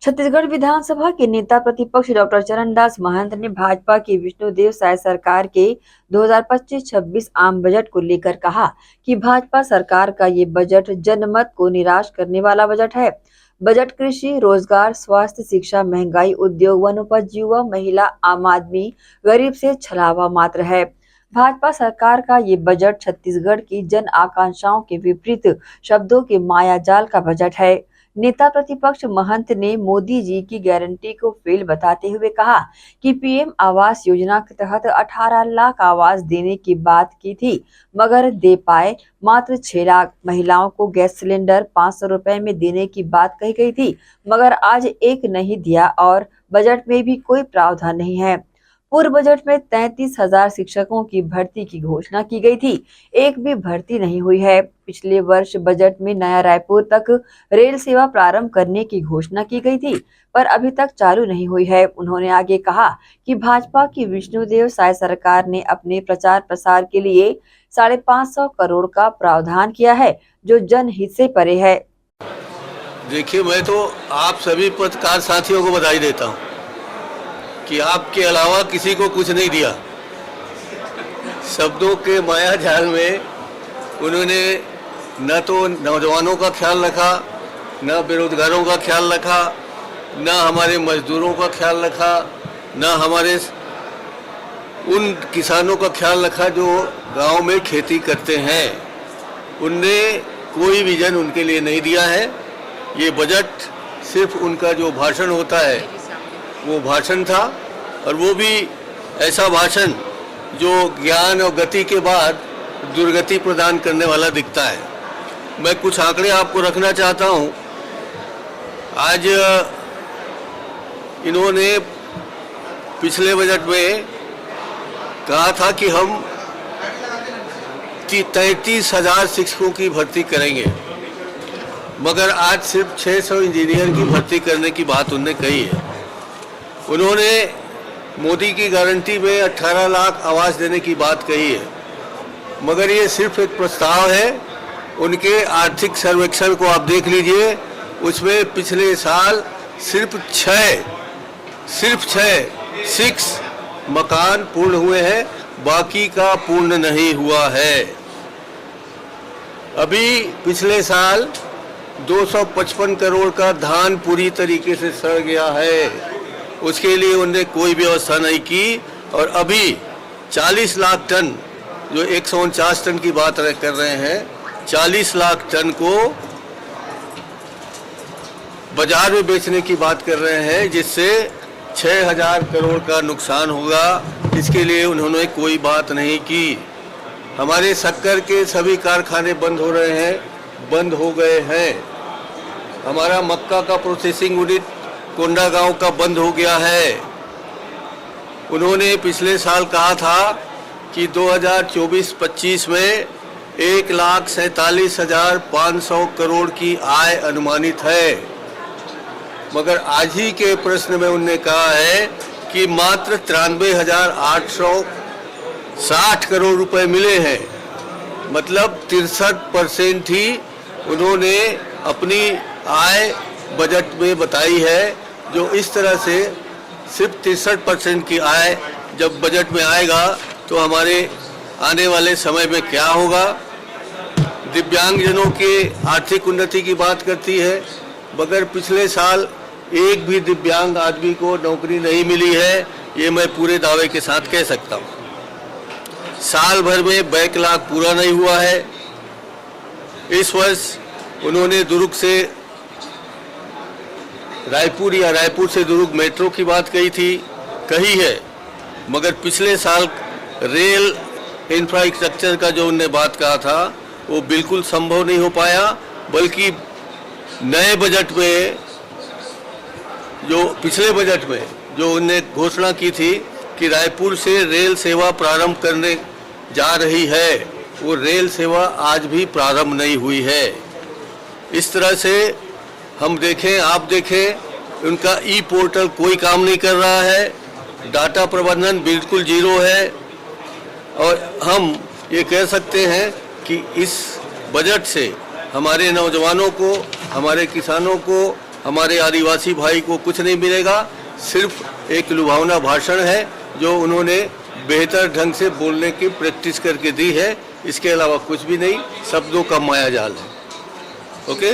छत्तीसगढ़ विधानसभा के नेता प्रतिपक्ष डॉक्टर चरणदास महंत ने भाजपा की विष्णुदेव साय सरकार के 2025-26 आम बजट को लेकर कहा कि भाजपा सरकार का ये बजट जनमत को निराश करने वाला बजट है। बजट कृषि, रोजगार, स्वास्थ्य, शिक्षा, महंगाई, उद्योग, वनोपज, युवा, महिला, आम आदमी, गरीब से छलावा मात्र है। भाजपा सरकार का ये बजट छत्तीसगढ़ की जन आकांक्षाओं के विपरीत शब्दों के मायाजाल का बजट है। नेता प्रतिपक्ष महंत ने मोदी जी की गारंटी को फेल बताते हुए कहा कि पीएम आवास योजना के तहत 18 लाख आवास देने की बात की थी, मगर दे पाए मात्र 6 लाख। महिलाओं को गैस सिलेंडर 500 रुपए में देने की बात कही गई थी, मगर आज एक नहीं दिया और बजट में भी कोई प्रावधान नहीं है। पूर्व बजट में 33,000 शिक्षकों की भर्ती की घोषणा की गई थी, एक भी भर्ती नहीं हुई है। पिछले वर्ष बजट में नया रायपुर तक रेल सेवा प्रारंभ करने की घोषणा की गई थी, पर अभी तक चालू नहीं हुई है। उन्होंने आगे कहा कि भाजपा की विष्णुदेव साय सरकार ने अपने प्रचार प्रसार के लिए 550 करोड़ का प्रावधान किया है, जो जनहित से परे है। देखिए, मैं तो आप सभी पत्रकार साथियों को बधाई देता हूं कि आपके अलावा किसी को कुछ नहीं दिया। शब्दों के माया जाल में उन्होंने न तो नौजवानों का ख्याल रखा, न बेरोजगारों का ख्याल रखा, न हमारे मजदूरों का ख्याल रखा, न हमारे उन किसानों का ख्याल रखा जो गांव में खेती करते हैं। उनने कोई विजन उनके लिए नहीं दिया है। ये बजट सिर्फ उनका जो भाषण होता है वो भाषण था, और वो भी ऐसा भाषण जो ज्ञान और गति के बाद दुर्गति प्रदान करने वाला दिखता है। मैं कुछ आंकड़े आपको रखना चाहता हूं। आज इन्होंने पिछले बजट में कहा था कि हम 33,000 शिक्षकों की भर्ती करेंगे, मगर आज सिर्फ 600 इंजीनियर की भर्ती करने की बात उन्होंने कही है। उन्होंने मोदी की गारंटी में 18 लाख आवास देने की बात कही है, मगर ये सिर्फ एक प्रस्ताव है। उनके आर्थिक सर्वेक्षण को आप देख लीजिए, उसमें पिछले साल सिर्फ 6 मकान पूर्ण हुए हैं, बाकी का पूर्ण नहीं हुआ है। अभी पिछले साल 255 करोड़ का धान पूरी तरीके से सड़ गया है, उसके लिए उन्होंने कोई व्यवस्था नहीं की। और अभी 40 लाख टन, जो 149 टन की बात कर रहे हैं, 40 लाख टन को बाजार में बेचने की बात कर रहे हैं, जिससे 6,000 करोड़ का नुकसान होगा। इसके लिए उन्होंने कोई बात नहीं की। हमारे शक्कर के सभी कारखाने बंद हो रहे हैं, बंद हो गए हैं। हमारा मक्का का प्रोसेसिंग यूनिट कोंडागांव का बंद हो गया है। उन्होंने पिछले साल कहा था कि 2024-25 में 1,47,500 करोड़ की आय अनुमानित है, मगर आज ही के प्रश्न में उन्होंने कहा है कि मात्र 93,860 करोड़ रुपए मिले हैं। मतलब 63% ही उन्होंने अपनी आय बजट में बताई है। जो इस तरह से सिर्फ 63% की आय जब बजट में आएगा तो हमारे आने वाले समय में क्या होगा। दिव्यांगजनों के आर्थिक उन्नति की बात करती है, मगर पिछले साल एक भी दिव्यांग आदमी को नौकरी नहीं मिली है, ये मैं पूरे दावे के साथ कह सकता हूँ। साल भर में बैकलॉग पूरा नहीं हुआ है। इस वर्ष उन्होंने दुर्ग से रायपुर या रायपुर से दुर्ग मेट्रो की बात कही है, मगर पिछले साल रेल इंफ्रास्ट्रक्चर का जो उन्होंने बात कहा था वो बिल्कुल संभव नहीं हो पाया। बल्कि नए बजट में, जो पिछले बजट में जो उन्होंने घोषणा की थी कि रायपुर से रेल सेवा प्रारंभ करने जा रही है, वो रेल सेवा आज भी प्रारंभ नहीं हुई है। इस तरह से हम देखें, आप देखें, उनका ई पोर्टल कोई काम नहीं कर रहा है, डाटा प्रबंधन बिल्कुल जीरो है। और हम ये कह सकते हैं कि इस बजट से हमारे नौजवानों को, हमारे किसानों को, हमारे आदिवासी भाई को कुछ नहीं मिलेगा, सिर्फ एक लुभावना भाषण है जो उन्होंने बेहतर ढंग से बोलने की प्रैक्टिस करके दी है, इसके अलावा कुछ भी नहीं, शब्दों का मायाजाल है। ओके।